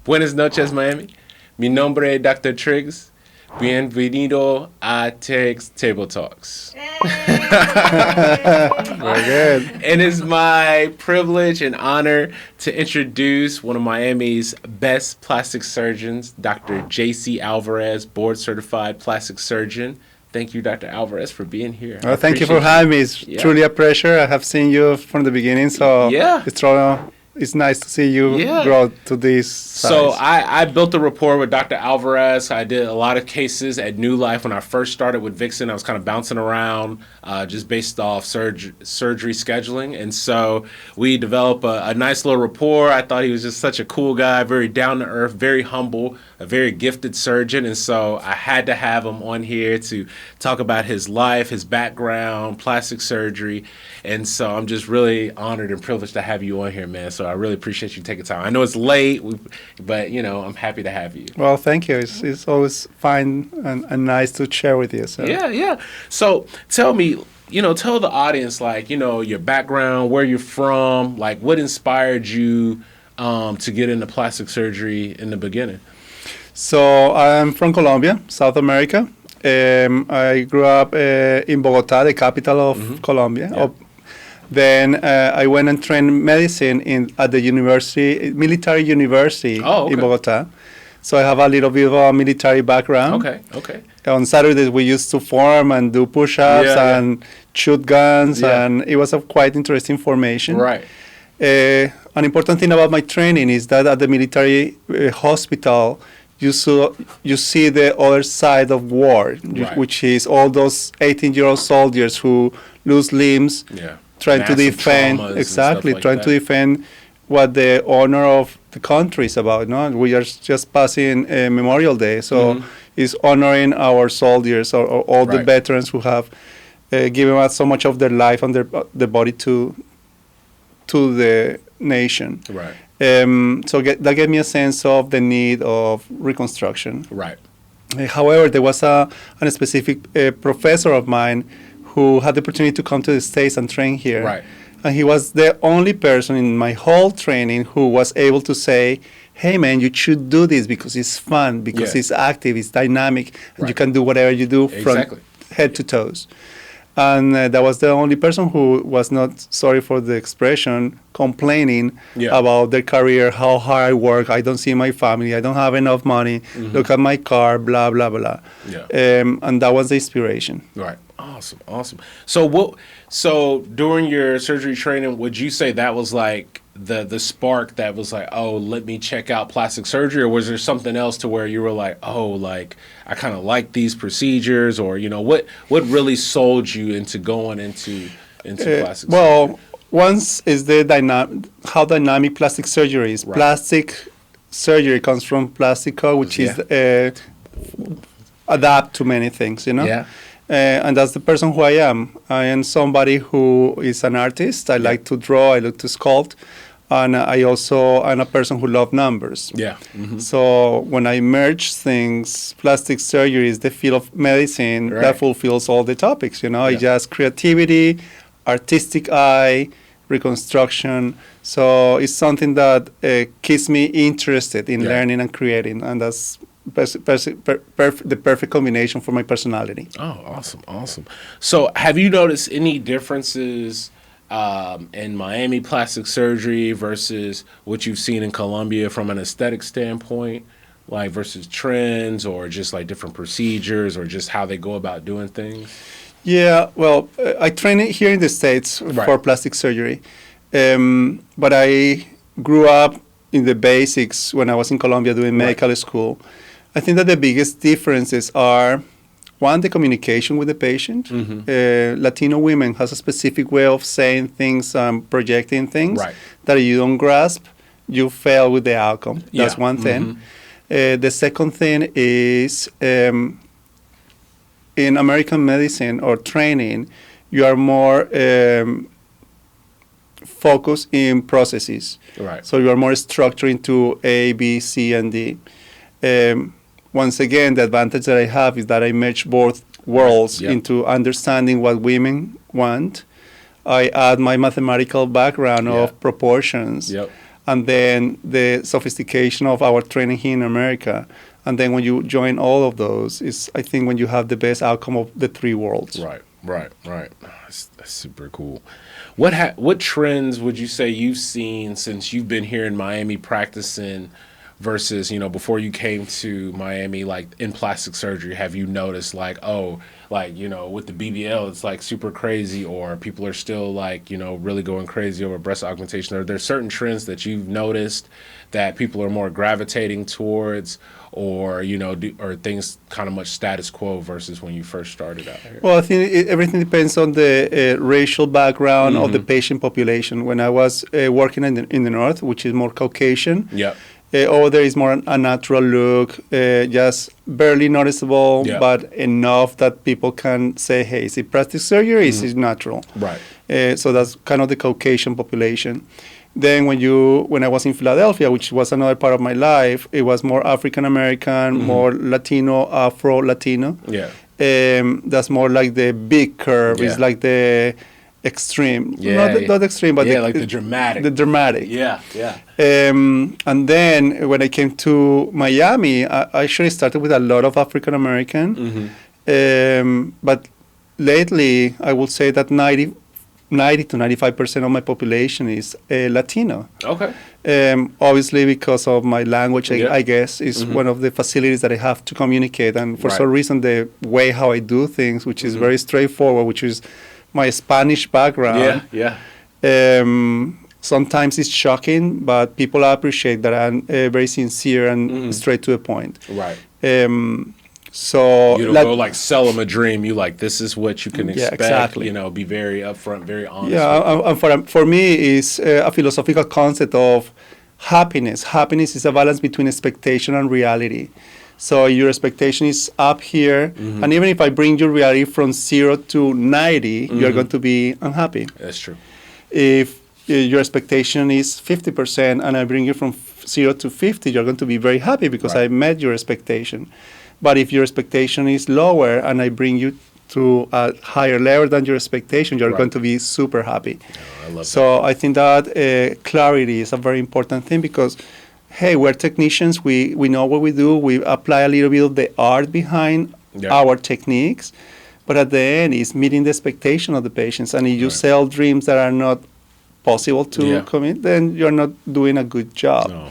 Buenas noches, Miami. Mi nombre es Dr. Triggs. Bienvenido a Triggs Table Talks. Very good. It is my privilege and honor to introduce one of Miami's best plastic surgeons, Dr. J.C. Álvarez, board certified plastic surgeon. Thank you, Dr. Álvarez, for being here. Well, thank you for having me. It's truly a pleasure. I have seen you from the beginning, so it's nice to see you grow to this size. So I built a rapport with Dr. Alvarez. I did a lot of cases at New Life when I first started with Vixen. I was kind of bouncing around just based off surgery scheduling. And so we developed a nice little rapport. I thought he was just such a cool guy, very down to earth, very humble, a very gifted surgeon. And so I had to have him on here to talk about his life, his background, plastic surgery. And so I'm just really honored and privileged to have you on here, man. So I really appreciate you taking time. I know it's late, but, I'm happy to have you. Well, thank you. It's always fun and nice to share with you. So. Yeah. So tell me, tell the audience, your background, where you're from, what inspired you to get into plastic surgery in the beginning? So I'm from Colombia, South America. I grew up in Bogota, the capital of Colombia. Yeah. Then I went and trained medicine at the military university in Bogota. So I have a little bit of a military background. Okay. On Saturdays we used to form and do push-ups and shoot guns, and it was a quite interesting formation. Right. An important thing about my training is that at the military hospital, you see the other side of war, which is all those 18-year-old soldiers who lose limbs. Yeah. Trying to defend to defend what the honor of the country is about. No, we are just passing Memorial Day, so it's honoring our soldiers or all the veterans who have given us so much of their life and their body to the nation. Right. So that gave me a sense of the need of reconstruction. Right. However, there was a specific professor of mine who had the opportunity to come to the States and train here. Right. And he was the only person in my whole training who was able to say, hey, man, you should do this because it's fun, because it's active, it's dynamic, and you can do whatever you do from head to toes. And that was the only person who was not, sorry for the expression, complaining about their career, how hard I work, I don't see my family, I don't have enough money, look at my car, blah, blah, blah. Yeah. And that was the inspiration. Right. Awesome. So during your surgery training, would you say that was like the spark that was like, oh, let me check out plastic surgery? Or was there something else to where you were like, oh, like I kind of like these procedures, or, what really sold you into going into plastic surgery? Well, once is how dynamic plastic surgery is. Right. Plastic surgery comes from plastico, which is adapt to many things, Yeah. And that's the person who I am. I am somebody who is an artist. I like to draw. I like to sculpt. And I also am a person who loves numbers. Yeah. So when I merge things, plastic surgery is the field of medicine that fulfills all the topics. It's just creativity, artistic eye, reconstruction. So it's something that keeps me interested in learning and creating. And that's the perfect combination for my personality. Oh, awesome. So have you noticed any differences in Miami plastic surgery versus what you've seen in Colombia from an aesthetic standpoint, like versus trends or just like different procedures or just how they go about doing things? Yeah, well, I train here in the States for plastic surgery, but I grew up in the basics when I was in Colombia doing medical school. I think that the biggest differences are, one, the communication with the patient. Latino women has a specific way of saying things and projecting things that you don't grasp, you fail with the outcome. That's one thing. The second thing is in American medicine or training, you are more focused in processes. So you are more structured into A, B, C, and D. Once again, the advantage that I have is that I merge both worlds into understanding what women want. I add my mathematical background of proportions. and then the sophistication of our training here in America. And then when you join all of those, is I think when you have the best outcome of the three worlds. Right. That's super cool. What trends would you say you've seen since you've been here in Miami practicing versus, before you came to Miami, like in plastic surgery? Have you noticed like, with the BBL, it's like super crazy, or people are still like, really going crazy over breast augmentation? Are there certain trends that you've noticed that people are more gravitating towards, or, or things kind of much status quo versus when you first started out here? Well, I think everything depends on the racial background of the patient population. When I was working in the north, which is more Caucasian, over there is more a natural look, just barely noticeable, but enough that people can say, hey, is it plastic surgery or is it natural? Right. So that's kind of the Caucasian population. Then when I was in Philadelphia, which was another part of my life, it was more African American, more Latino, Afro-Latino. Yeah. That's more like the big curve. It's like the extreme. Not extreme, but like the dramatic. The dramatic. Yeah. And then when I came to Miami, I actually started with a lot of African American. But lately, I would say that 90 to 95% of my population is Latino. Okay. Obviously, because of my language, I guess, is one of the facilities that I have to communicate. And for some reason, the way how I do things, which is very straightforward, which is my Spanish background. Sometimes it's shocking, but people appreciate that I'm very sincere and straight to the point. Right. So you don't go like sell them a dream. You like, this is what you can expect. Exactly. Be very upfront, very honest. Yeah, and for me, it's a philosophical concept of happiness. Happiness is a balance between expectation and reality. So your expectation is up here, and even if I bring your reality from 0 to 90, you're going to be unhappy. That's true. If your expectation is 50% and I bring you from 0 to 50, you're going to be very happy because I met your expectation. But if your expectation is lower and I bring you to a higher level than your expectation, you're going to be super happy. I love that. I think that clarity is a very important thing because, hey, we're technicians. We know what we do. We apply a little bit of the art behind our techniques. But at the end, it's meeting the expectation of the patients. And if you sell dreams that are not possible to commit, then you're not doing a good job. No.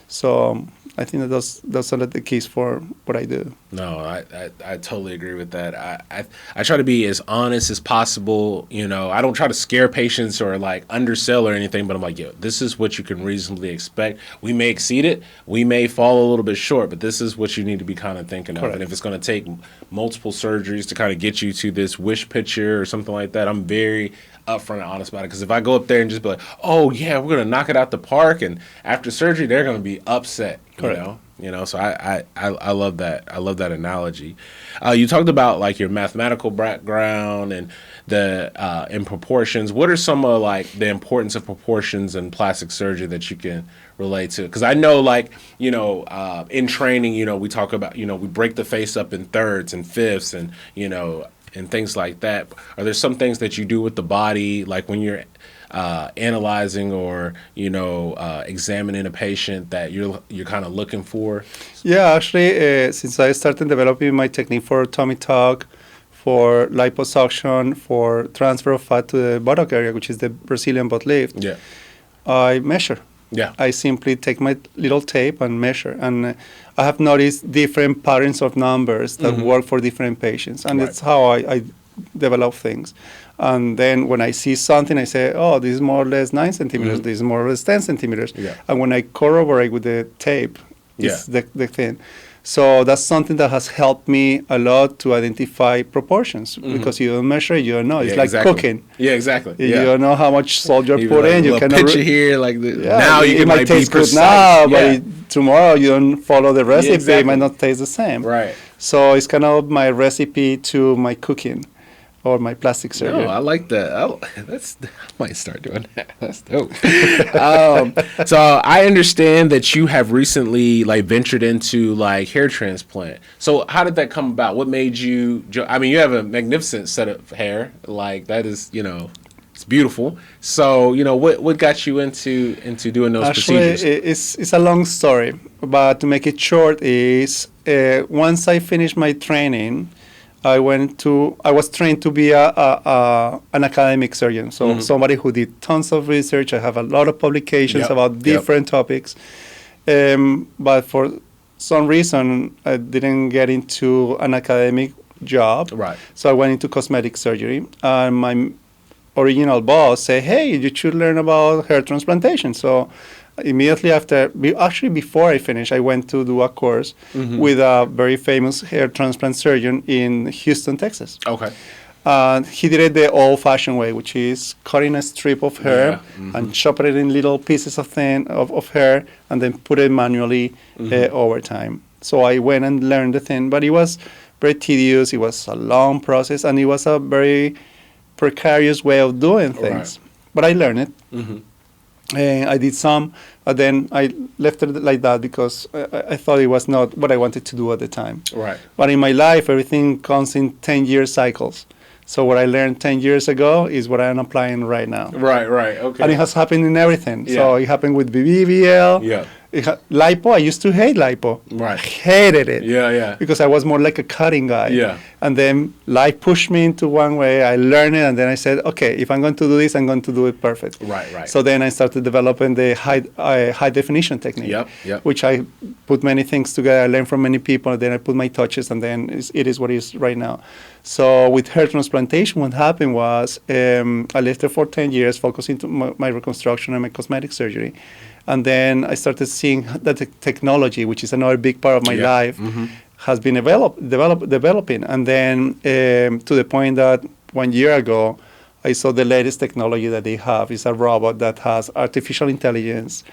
So I think that those are the keys for what I do. No, I totally agree with that. I try to be as honest as possible. I don't try to scare patients or like undersell or anything, but I'm like, this is what you can reasonably expect. We may exceed it. We may fall a little bit short, but this is what you need to be kind of thinking of. And if it's going to take multiple surgeries to kind of get you to this wish picture or something like that, I'm very upfront and honest about it. Because if I go up there and just be like, oh yeah, we're gonna knock it out the park, and after surgery they're gonna be upset. So I love that. I love that analogy. You talked about like your mathematical background and the in proportions. What are some of like the importance of proportions in plastic surgery that you can relate to? Because I know like in training, we talk about we break the face up in thirds and fifths and and things like that. Are there some things that you do with the body, like when you're analyzing or examining a patient that you're kind of looking for? Yeah, actually, since I started developing my technique for tummy tuck, for liposuction, for transfer of fat to the buttock area, which is the Brazilian butt lift, I measure. Yeah. I simply take my little tape and measure. And I have noticed different patterns of numbers that work for different patients. And that's how I develop things. And then when I see something, I say, oh, this is more or less 9 centimeters. This is more or less 10 centimeters. Yeah. And when I corroborate with the tape, it's the thing. So that's something that has helped me a lot to identify proportions because you don't measure, you don't know. It's like cooking. Yeah, exactly. You don't know how much salt you're putting in. You cannot picture here, like now you can might taste good now, but tomorrow you don't follow the recipe. It might not taste the same. Right. So it's kind of my recipe to my cooking or my plastic surgery. No, I like that. I might start doing that. That's dope. So I understand that you have recently ventured into hair transplant. So how did that come about? What made you? I mean, you have a magnificent set of hair. That is, It's beautiful. So, what got you into doing those procedures? It's a long story, but to make it short, is once I finished my training, I was trained to be an academic surgeon, so somebody who did tons of research. I have a lot of publications about different topics, but for some reason I didn't get into an academic job. Right. So I went into cosmetic surgery, and my original boss said, "Hey, you should learn about hair transplantation." So immediately after, actually before I finished, I went to do a course with a very famous hair transplant surgeon in Houston, Texas. Okay. He did it the old-fashioned way, which is cutting a strip of hair and chopping it in little pieces of hair, and then put it manually over time. So I went and learned the thing, but it was very tedious. It was a long process, and it was a very precarious way of doing things. Right. But I learned it. I did some, but then I left it like that because I thought it was not what I wanted to do at the time. Right. But in my life, everything comes in 10-year cycles. So what I learned 10 years ago is what I'm applying right now. Right, okay. And it has happened in everything. Yeah. So it happened with BBL. Yeah. Lipo, I used to hate lipo. Right. I hated it. Yeah. Because I was more like a cutting guy. Yeah. And then life pushed me into one way. I learned it, and then I said, okay, if I'm going to do this, I'm going to do it perfect. Right. So then I started developing the high definition technique. Yep. Which I put many things together. I learned from many people, and then I put my touches, and then it is what it is right now. So with hair transplantation, what happened was I lived there for 10 years, focusing on my reconstruction and my cosmetic surgery. And then I started seeing that the technology, which is another big part of my life, has been developing. And then to the point that 1 year ago, I saw the latest technology that they have. It's a robot that has artificial intelligence.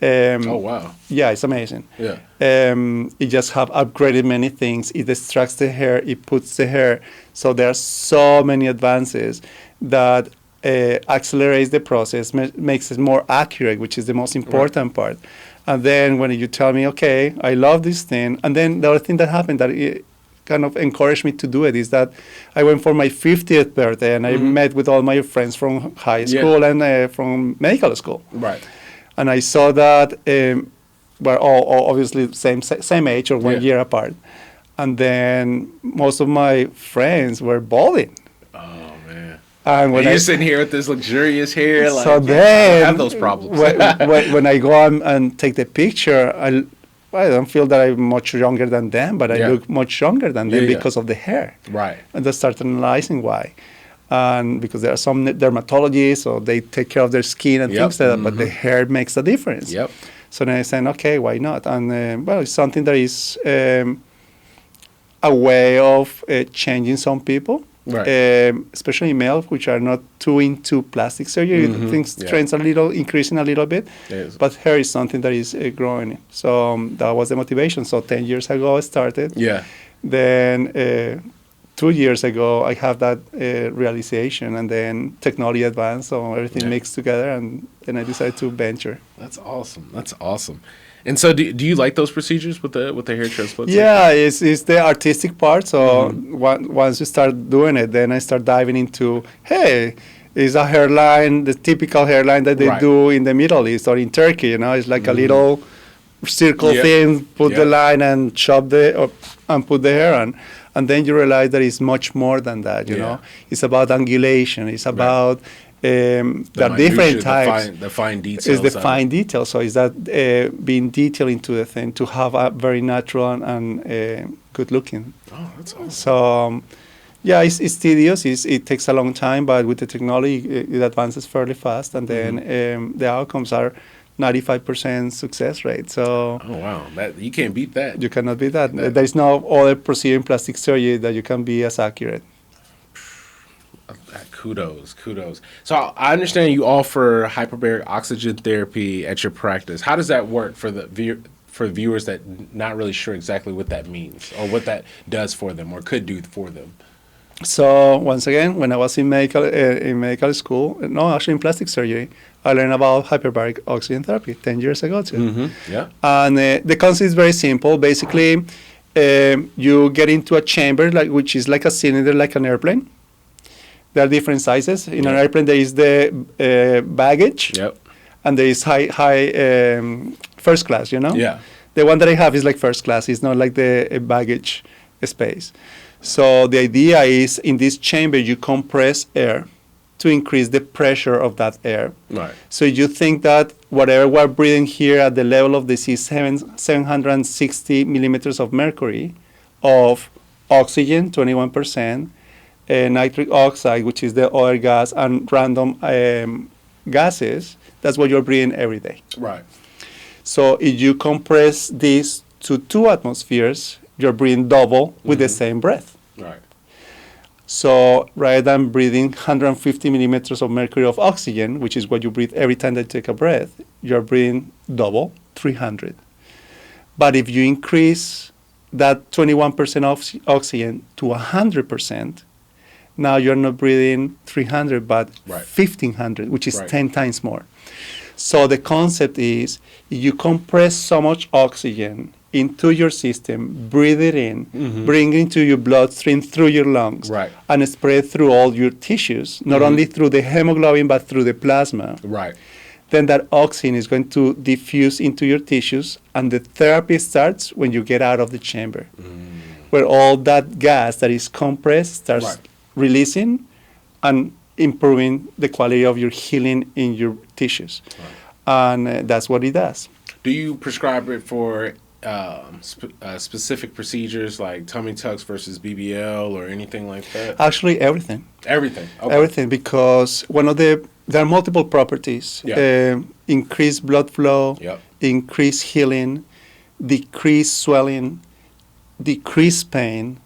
Oh, wow. Yeah, it's amazing. Yeah. It just have upgraded many things. It extracts the hair. It puts the hair. So there are so many advances that accelerates the process, makes it more accurate, which is the most important part. And then when you tell me, okay, I love this thing, and then the other thing that happened that it kind of encouraged me to do it is that I went for my 50th birthday, and I met with all my friends from high school and from medical school. Right. And I saw that we're all obviously same age or 1 year apart. And then most of my friends were balding. And when you're sitting here with this luxurious hair, like, so then, I have those problems. when I go and take the picture, I don't feel that I'm much younger than them, but I look much younger than them because of the hair. Right. And I start analyzing why. And because there are some dermatologists, so they take care of their skin and things like that, but the hair makes a difference. Yep. So then I said, okay, why not? And it's something that is a way of changing some people. Right. Especially males, which are not too into plastic surgery. Things trends increasing a little bit, but hair is something that is growing. So that was the motivation. So 10 years ago I started. Yeah. Then 2 years ago I have that realization, and then technology advanced, so everything mixed together, and then I decided to venture. That's awesome. And so, do you like those procedures with the hair transplants? Yeah, it's the artistic part. So once you start doing it, then I start diving into, hey, it's a hairline, the typical hairline that they do in the Middle East or in Turkey. It's like a little circle thing. Put the line and chop and put the hair on, and then you realize that it's much more than that. You know, it's about angulation. It's about there are different types. The fine details. It's the fine details. So is that being detailed into the thing to have a very natural and good looking. Oh, that's awesome. So, it's tedious. It takes a long time, but with the technology, it advances fairly fast, and then the outcomes are 95% success rate. So. Oh wow, you can't beat that. You cannot beat that. There is no other procedure in plastic surgery that you can be as accurate. Kudos. So I understand you offer hyperbaric oxygen therapy at your practice. How does that work for viewers that not really sure exactly what that means or what that does for them or could do for them? So once again, when I was in medical school, actually in plastic surgery, I learned about hyperbaric oxygen therapy 10 years ago too. Yeah. And the concept is very simple. Basically, you get into a chamber which is like a cylinder, like an airplane. There are different sizes. In an airplane, there is the baggage, and there is high first class, you know? Yeah. The one that I have is like first class. It's not like the baggage space. So the idea is in this chamber, you compress air to increase the pressure of that air. Right. So you think that whatever we're breathing here at the level of the sea, 760 millimeters of mercury, of oxygen, 21%, nitric oxide, which is the other gas, and random gases, that's what you're breathing every day. Right. So if you compress this to 2 atmospheres, you're breathing double with the same breath. Right. So rather than breathing 150 millimeters of mercury of oxygen, which is what you breathe every time that you take a breath, you're breathing double, 300. But if you increase that 21% oxygen to 100%, now you're not breathing 300, but 1,500, which is 10 times more. So the concept is you compress so much oxygen into your system, breathe it in, bring it into your bloodstream through your lungs, and spread through all your tissues, not only through the hemoglobin, but through the plasma. Right. Then that oxygen is going to diffuse into your tissues, and the therapy starts when you get out of the chamber, where all that gas that is compressed starts releasing and improving the quality of your healing in your tissues. And that's what it does. Do you prescribe it for specific procedures like tummy tucks versus BBL or anything like that? Actually, everything. Everything. Okay. Everything, because there are multiple properties. Increased blood flow, increased healing, decreased swelling, decreased pain,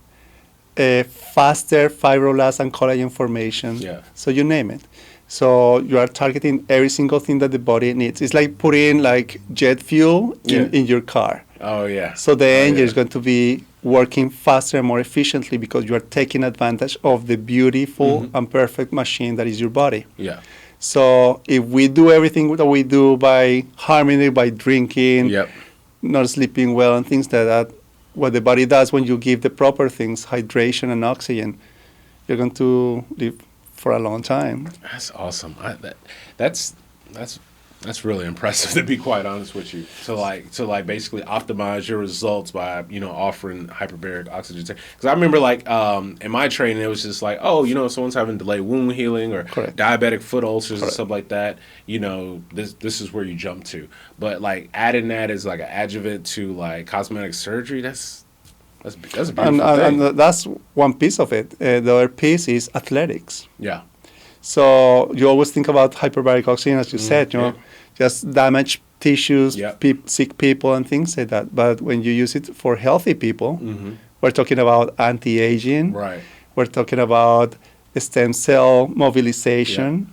faster fibroblast and collagen formation. So you name it. So you are targeting every single thing that the body needs. It's like putting like jet fuel in your car. Oh, yeah. So the engine is going to be working faster and more efficiently because you are taking advantage of the beautiful and perfect machine that is your body. Yeah. So if we do everything that we do by harming it, by drinking, not sleeping well and things like that, what the body does when you give the proper things, hydration and oxygen, you're going to live for a long time. That's awesome. That's really impressive, to be quite honest with you. To basically optimize your results by offering hyperbaric oxygen. Because I remember in my training it was just like, someone's having delayed wound healing or diabetic foot ulcers and stuff like that. This is where you jump to. But adding that as like an adjuvant to cosmetic surgery, that's a beautiful thing. And that's one piece of it. The other piece is athletics. Yeah. So you always think about hyperbaric oxygen, as you said, just damaged tissues, sick people and things like that. But when you use it for healthy people, we're talking about anti-aging. Right. We're talking about stem cell mobilization.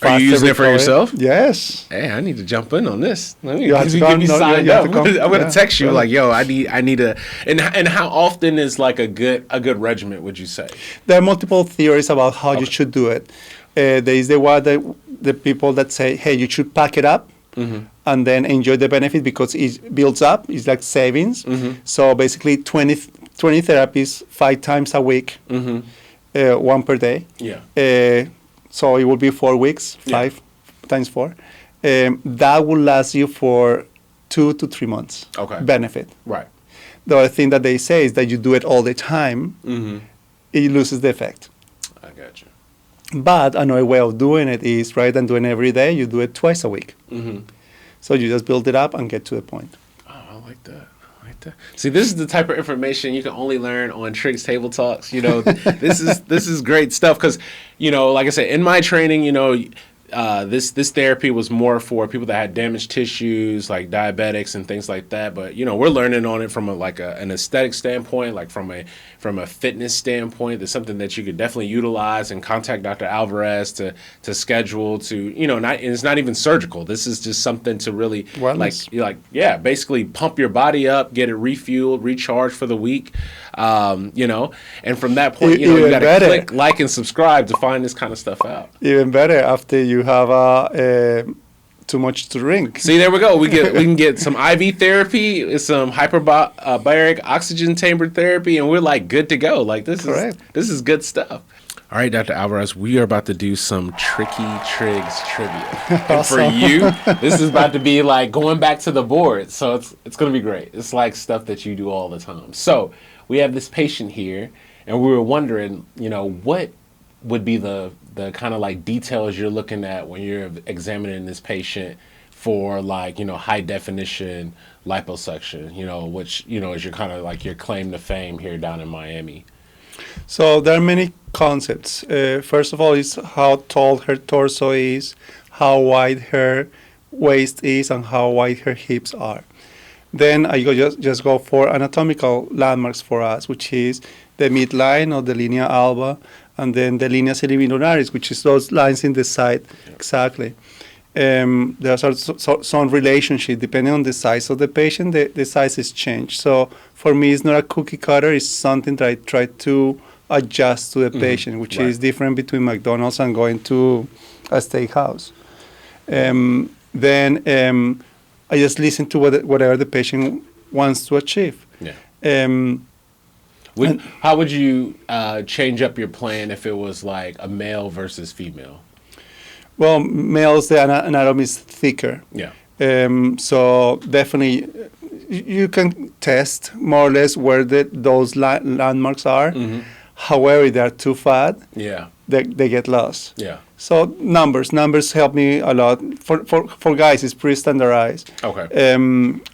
Are you using it for yourself? Yes. Hey, I need to jump in on this. Let me get me signed up. I'm gonna text you yo, I need a. And how often is a good regimen? Would you say? There are multiple theories about how you should do it. There is the people that say, hey, you should pack it up and then enjoy the benefit because it builds up. It's like savings. So basically, 20 therapies 5 times a week, 1 per day. Yeah. So it will be 4 weeks, 5 times 4. That will last you for 2 to 3 months. Okay. Benefit. Right. The other thing that they say is that you do it all the time, it loses the effect. I got you. But another way of doing it is rather than doing it every day, you do it twice a week. So you just build it up and get to the point. Oh, I like that. See, this is the type of information you can only learn on Triggs Table Talks. This is great stuff because, like I said, in my training, this therapy was more for people that had damaged tissues, like diabetics and things like that. But we're learning on it from an aesthetic standpoint, from a fitness standpoint. There's something that you could definitely utilize and contact Dr. Alvarez to schedule to it's not even surgical. This is just something to really basically pump your body up, get it refueled, recharged for the week. And from that point, you got to click like and subscribe to find this kind of stuff out. Even better after you have too much to drink. See, there we go. We can get some IV therapy, some hyperbaric oxygen chamber therapy, and we're good to go. This is good stuff. All right, Dr. Alvarez, we are about to do some tricky Triggs trivia. And for Awesome. you, this is about to be like going back to the board. So it's going to be great. It's like stuff that you do all the time. So we have this patient here, and we were wondering, what would be the kind of like details you're looking at when you're examining this patient for like, high definition liposuction, which, is your kind of like your claim to fame here down in Miami. So there are many concepts. First of all, is how tall her torso is, how wide her waist is, and how wide her hips are. Then I just go for anatomical landmarks for us, which is the midline or the linea alba, and then the linea cerebellularis, which is those lines in the side. Exactly. There's also some relationship depending on the size of the patient. The size is changed. So for me, it's not a cookie cutter. It's something that I try to adjust to the patient, which is different between McDonald's and going to a steakhouse. Then I just listen to whatever the patient wants to achieve. Yeah. How would you change up your plan if it was like a male versus female? Well, males, the anatomy is thicker. Yeah. So definitely you can test more or less where those landmarks are. Mm-hmm. However, if they're too fat, they get lost. Yeah. So numbers help me a lot. For guys, it's pretty standardized. Okay.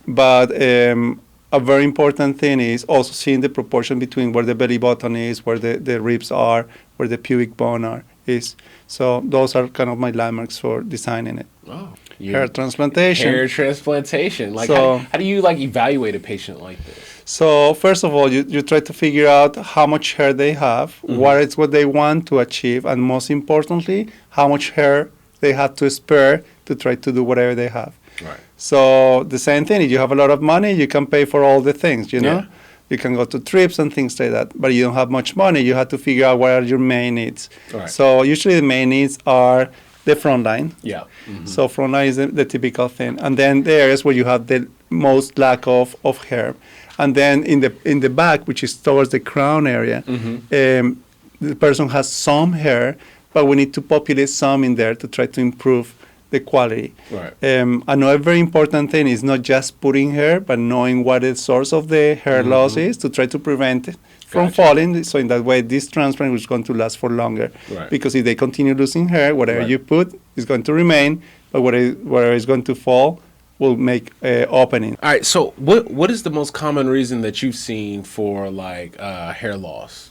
But a very important thing is also seeing the proportion between where the belly button is, where the ribs are, where the pubic bone is. So those are kind of my landmarks for designing it. Oh. Hair transplantation. Hair transplantation. Like, so, how do you like evaluate a patient like this? So first of all, you try to figure out how much hair they have, what they want to achieve, and most importantly, how much hair they have to spare to try to do whatever they have. Right. So the same thing, if you have a lot of money, you can pay for all the things, Yeah. You can go to trips and things like that. But you don't have much money, you have to figure out what are your main needs. Right. So usually the main needs are the front line. Yeah. Mm-hmm. So front line is the typical thing. And then the areas where you have the most lack of hair. And then in the back, which is towards the crown area, the person has some hair, but we need to populate some in there to try to improve the quality. Right. Another very important thing is not just putting hair, but knowing what the source of the hair loss is to try to prevent it from falling. So in that way, this transplant is going to last for longer. Right. Because if they continue losing hair, whatever you put is going to remain, but whatever is going to fall will make opening. All right. So what is the most common reason that you've seen for like hair loss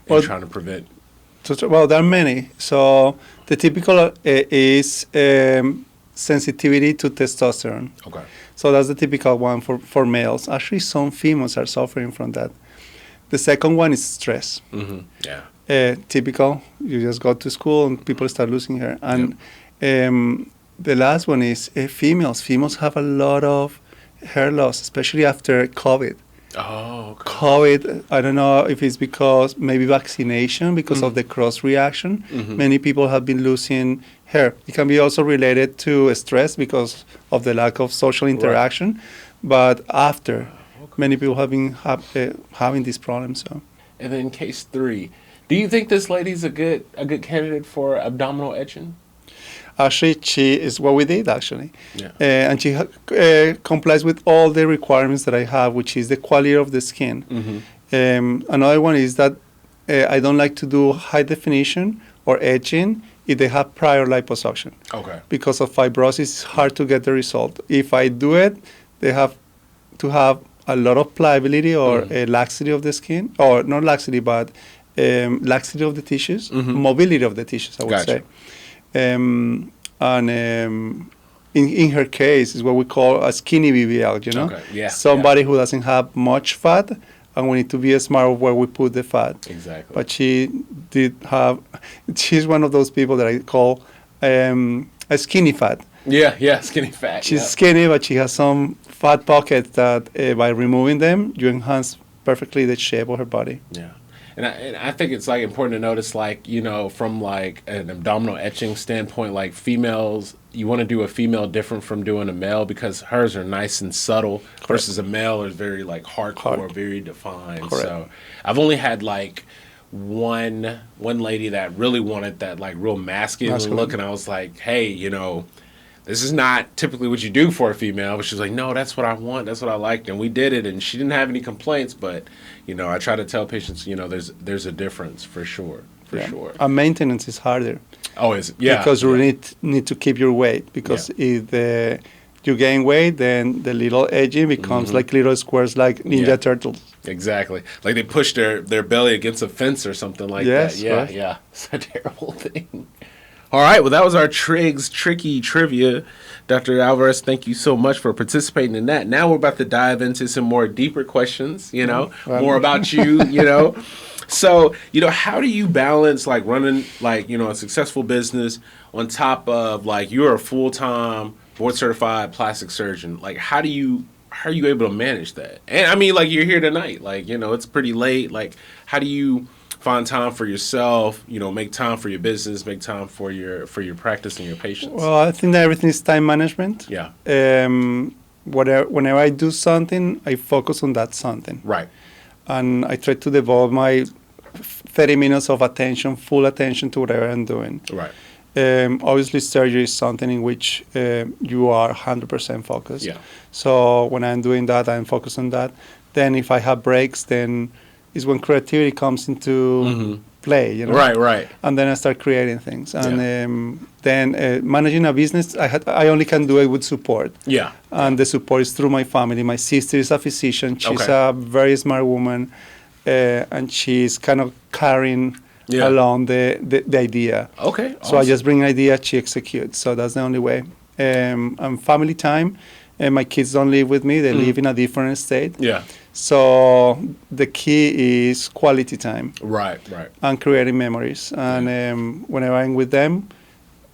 and trying to prevent? Well, there are many. So the typical is sensitivity to testosterone. Okay. So that's the typical one for males. Actually, some females are suffering from that. The second one is stress. Mm-hmm. Yeah. Typical. You just go to school and people start losing hair. And the last one is females. Females have a lot of hair loss, especially after COVID. Oh, okay. COVID, I don't know if it's because maybe vaccination, because of the cross reaction. Many people have been losing hair. It can be also related to stress because of the lack of social interaction. Right. But after, many people have been having this problem. So. And then case 3, do you think this lady's a good candidate for abdominal etching? Actually, she is what we did, actually. Yeah. And she complies with all the requirements that I have, which is the quality of the skin. Another one is that I don't like to do high definition or etching if they have prior liposuction. Okay. Because of fibrosis, it's hard to get the result. If I do it, they have to have a lot of pliability or laxity of the skin, or not laxity, but laxity of the tissues, mobility of the tissues, I would say. In her case is what we call a skinny BBL, Okay. Yeah. Somebody who doesn't have much fat, and we need to be smart of where we put the fat. Exactly. But she's one of those people that I call a skinny fat. Yeah, skinny fat. She's skinny, but she has some fat pockets that by removing them, you enhance perfectly the shape of her body. Yeah. And I think it's like important to notice, like, from like an abdominal etching standpoint, like females, you want to do a female different from doing a male because hers are nice and subtle. Correct. Versus a male is very like hardcore, very defined. Correct. So I've only had like one lady that really wanted that like real masculine look, and I was like, hey, this is not typically what you do for a female. But she was like, no, that's what I want. That's what I liked. And we did it. And she didn't have any complaints. But, I try to tell patients, there's a difference for sure. For sure. And maintenance is harder. Oh, is it? Yeah. Because you need to keep your weight. Because if you gain weight, then the little edging becomes like little squares like Ninja Turtles. Exactly. Like they push their belly against a fence or something like that. Yeah, right. Yeah. It's a terrible thing. All right, well, that was our Triggs Tricky Trivia. Dr. Alvarez, thank you so much for participating in that. Now we're about to dive into some more deeper questions, more about you, So, how do you balance, like, running, like, a successful business on top of, like, you're a full-time, board-certified plastic surgeon? Like, how are you able to manage that? And, I mean, like, you're here tonight. Like, it's pretty late. Like, how do you find time for yourself, make time for your business, make time for your practice and your patients? Well, I think that everything is time management. Yeah. Whenever I do something, I focus on that something. Right. And I try to devote my 30 minutes of attention, full attention to whatever I'm doing. Right. Obviously, surgery is something in which you are 100% focused. Yeah. So when I'm doing that, I'm focused on that. Then if I have breaks, then is when creativity comes into play, Right. And then I start creating things. And then managing a business, I only can do it with support. Yeah. And the support is through my family. My sister is a physician. She's a very smart woman, and she's kind of carrying along the idea. Okay. So I just bring an idea, she executes. So that's the only way. And family time. And my kids don't live with me. They live in a different state. Yeah. So the key is quality time. Right. And creating memories. And whenever I'm with them,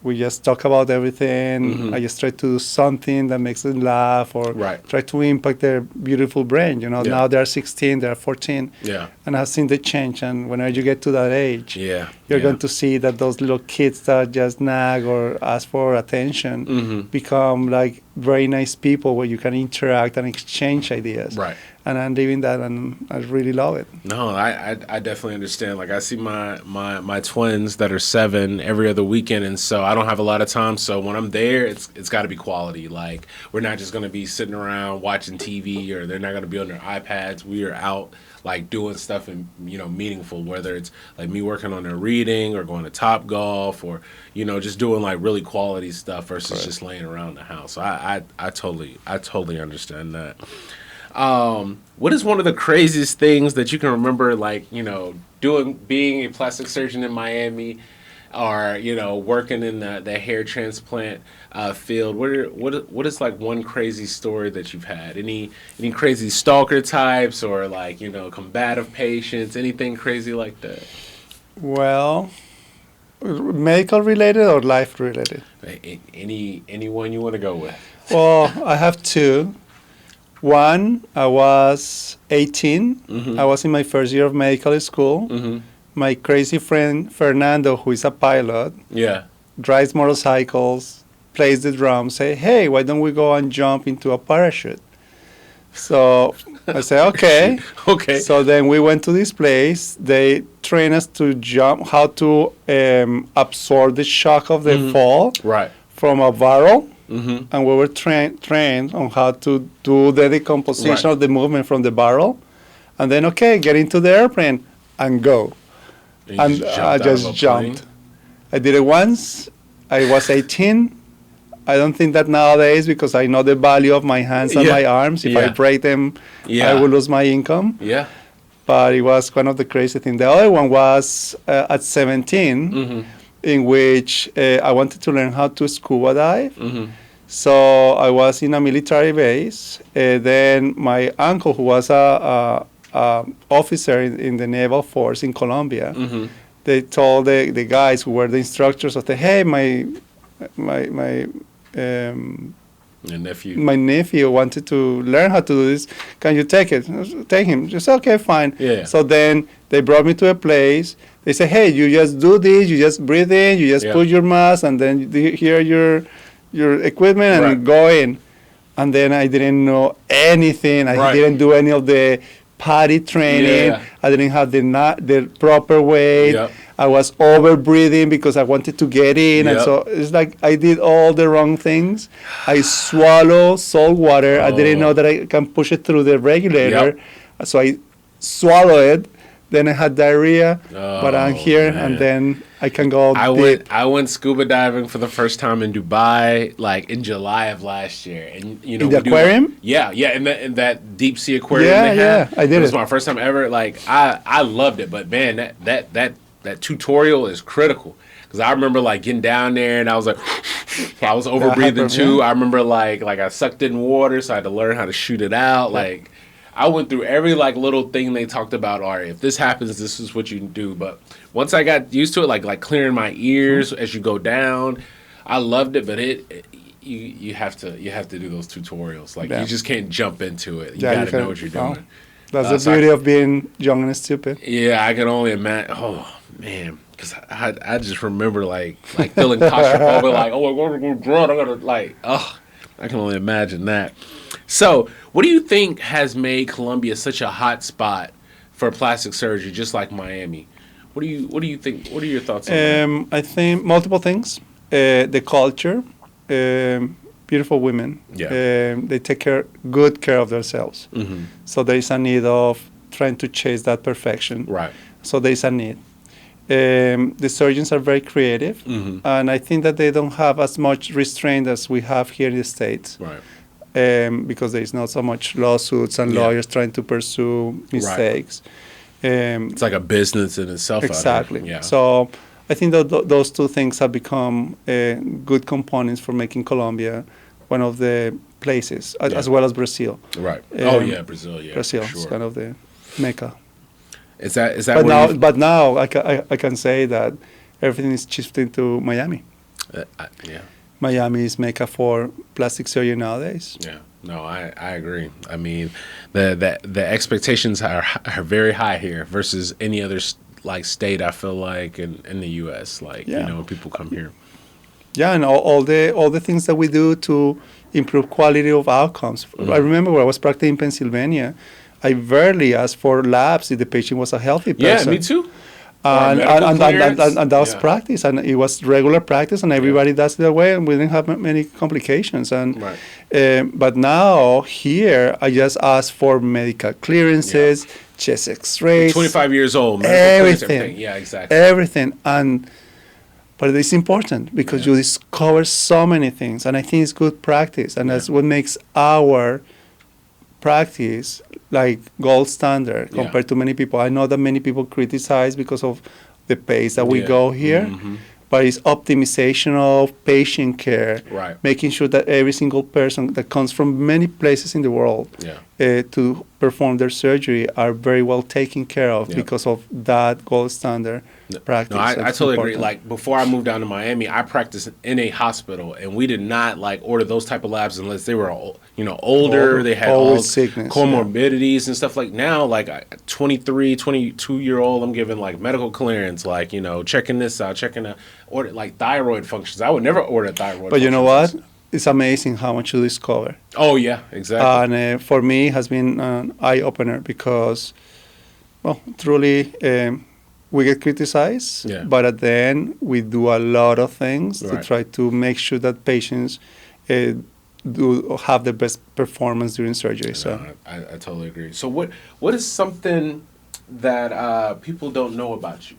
we just talk about everything. I just try to do something that makes them laugh or try to impact their beautiful brain. Now they're 16, they're 14. Yeah. And I've seen the change. And whenever you get to that age, you're going to see that those little kids that just nag or ask for attention become like very nice people where you can interact and exchange ideas. Right. And I'm living that, and I really love it. No, I definitely understand. Like, I see my twins that are 7 every other weekend, and so I don't have a lot of time. So when I'm there, it's got to be quality. Like, we're not just going to be sitting around watching TV, or they're not going to be on their iPads. We are out, like, doing stuff and meaningful, whether it's like me working on their reading or going to Top Golf or just doing like really quality stuff versus just laying around the house. So I totally understand that. What is one of the craziest things that you can remember, like, being a plastic surgeon in Miami or, working in the hair transplant field? What is like one crazy story that you've had? Any crazy stalker types or like, combative patients, anything crazy like that? Well, medical related or life related? Anyone you want to go with? Well, I have 2. One, I was 18. I was in my first year of medical school. My crazy friend, Fernando, who is a pilot, drives motorcycles, plays the drums, say, hey, why don't we go and jump into a parachute? So I say, okay. Okay. So then we went to this place. They train us to jump, how to absorb the shock of the fall from a barrel. And we were trained on how to do the decomposition of the movement from the barrel. And then, get into the airplane and go. And I just jumped. I did it once. I was 18. I don't think that nowadays, because I know the value of my hands and my arms. If I break them, I will lose my income. Yeah. But it was one of the crazy things. The other one was at 17, in which I wanted to learn how to scuba dive. So I was in a military base. Then my uncle, who was a officer in the naval force in Colombia, they told the guys who were the instructors of hey, my nephew wanted to learn how to do this. Can you take it? Take him. Just okay, fine. Yeah. So then they brought me to a place. They said, hey, you just do this. You just breathe in. You just put your mask, and then here your equipment and go in. And then I didn't know anything. I didn't do any of the potty training. Yeah. I didn't have the proper weight. Yep. I was over breathing because I wanted to get in, and Yep. so it's like I did all the wrong things. I swallow salt water. I didn't know that I can push it through the regulator, so I swallow it. Then I had diarrhea, but I'm here, man. and then I can go deep. I went scuba diving for the first time in Dubai, like in July of last year, and you know, In the aquarium? in that deep sea aquarium. Yeah, they have. I did It was it. my first time ever. Like I loved it, but man, that tutorial is critical. Because I remember like getting down there and I was like, I was over breathing too. Yeah. I remember like I sucked in water, so I had to learn how to shoot it out. Like I went through every like little thing they talked about. All right, if this happens, this is what you do. But once I got used to it, like clearing my ears as you go down, I loved it. But you have to do those tutorials. Like you just can't jump into it. You gotta know what you're doing. That's the beauty of being young and stupid. Yeah, I can only imagine. Oh man, because I just remember like feeling claustrophobic, like oh, I'm gonna grunt. I gotta like I can only imagine that. So, what do you think has made Colombia such a hot spot for plastic surgery, just like Miami? What do you think? What are your thoughts on that? I think multiple things. The culture, beautiful women. Yeah. They take good care of themselves. Mm-hmm. So there is a need of trying to chase that perfection. Right. So there is a need. The surgeons are very creative, and I think that they don't have as much restraint as we have here in the States. Right. Because there is not so much lawsuits and lawyers trying to pursue mistakes. It's like a business in itself. Exactly. Yeah. So I think that those two things have become good components for making Colombia one of the places, as well as Brazil. Right. Brazil. Yeah. Brazil for is sure. kind of the mecca. Is that? But now I can say that everything is shifting to Miami. Yeah. Miami is mecca for plastic surgery nowadays. Yeah. No, I agree. I mean, the expectations are very high here versus any other like state. I feel like in the U.S. Like you know when people come here. Yeah, and all the things that we do to improve quality of outcomes. I remember when I was practicing in Pennsylvania, I rarely asked for labs if the patient was a healthy person. Yeah, me too. And that was practice, and it was regular practice, and everybody does it that way, and we didn't have many complications. And but now here, I just ask for medical clearances, chest X-rays. 25 years old, everything. Yeah, exactly. Everything, but it's important because you discover so many things, and I think it's good practice, and that's what makes our practice like gold standard compared to many people. I know that many people criticize because of the pace that we go here, but it's optimization of patient care, making sure that every single person that comes from many places in the world to perform their surgery are very well taken care of because of that gold standard practice. No, I totally agree. Like before I moved down to Miami, I practiced in a hospital, and we did not like order those type of labs unless they were older. They had all sickness, comorbidities and stuff. Like now, like 23, 22-year-old, I'm giving like medical clearance, like checking this out, checking out, order like thyroid functions. I would never order thyroid. But you know what? It's amazing how much you discover. Oh yeah, exactly. And for me, it has been an eye opener because, well, truly. We get criticized, but at the end, we do a lot of things to try to make sure that patients do have the best performance during surgery. So I totally agree. So what is something that people don't know about you?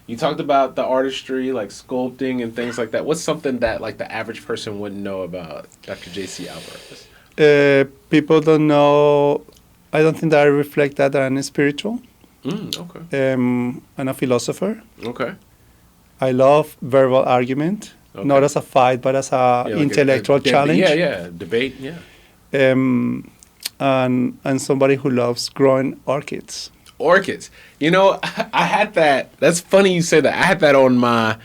You talked about the artistry, like sculpting and things like that. What's something that like the average person wouldn't know about Dr. J.C. Alvarez? People don't know. I don't think that I reflect that I'm spiritual. Okay. I'm a philosopher. Okay. I love verbal argument, not as a fight, but as a intellectual challenge. Debate. And somebody who loves growing orchids. Orchids. I had that. That's funny you say that. I had that on my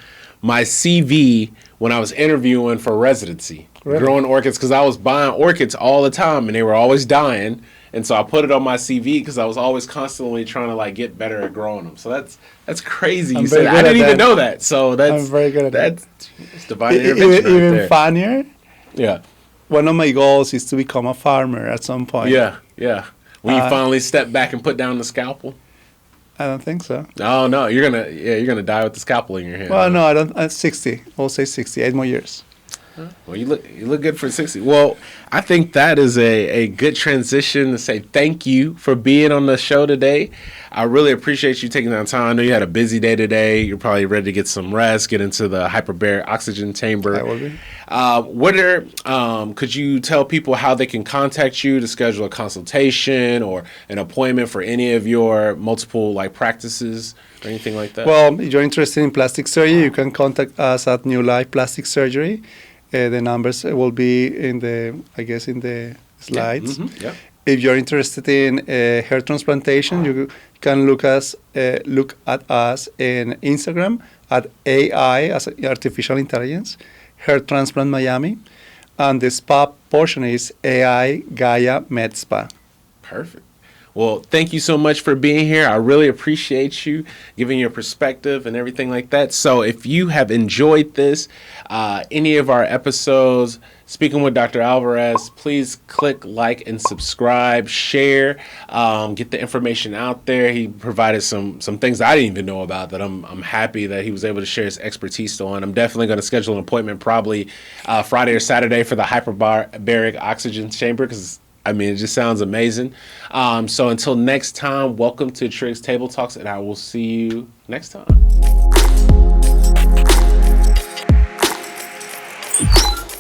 CV when I was interviewing for residency. Really? Growing orchids, because I was buying orchids all the time, and they were always dying. And so I put it on my CV because I was always constantly trying to like get better at growing them. So that's crazy. You said I didn't even know that. So that's I'm very good at that. That's divine intervention. Even there. funnier. Yeah. One of my goals is to become a farmer at some point. Yeah. When you finally step back and put down the scalpel? I don't think so. Oh no, you're gonna die with the scalpel in your hand. Well, no, I don't. 60. We'll say 60. 8 more years. Well, you look good for 60. Well, I think that is a good transition to say thank you for being on the show today. I really appreciate you taking that time. I know you had a busy day today. You're probably ready to get some rest, get into the hyperbaric oxygen chamber. I will be. Could you tell people how they can contact you to schedule a consultation or an appointment for any of your multiple practices or anything like that? Well, if you're interested in plastic surgery, you can contact us at New Life Plastic Surgery. The numbers will be in the slides. Yeah. Mm-hmm. Yeah. If you're interested in hair transplantation, you can look at us in Instagram at AI, as Artificial Intelligence, Hair Transplant Miami, and the spa portion is AI Gaia Med Spa. Perfect. Well, thank you so much for being here. I really appreciate you giving your perspective and everything like that. So if you have enjoyed this, any of our episodes, speaking with Dr. Alvarez, please click like and subscribe, share, get the information out there. He provided some things that I didn't even know about that I'm happy that he was able to share his expertise on. I'm definitely going to schedule an appointment probably Friday or Saturday for the hyperbaric oxygen chamber because it just sounds amazing. So until next time, welcome to Triggs Table Talks, and I will see you next time.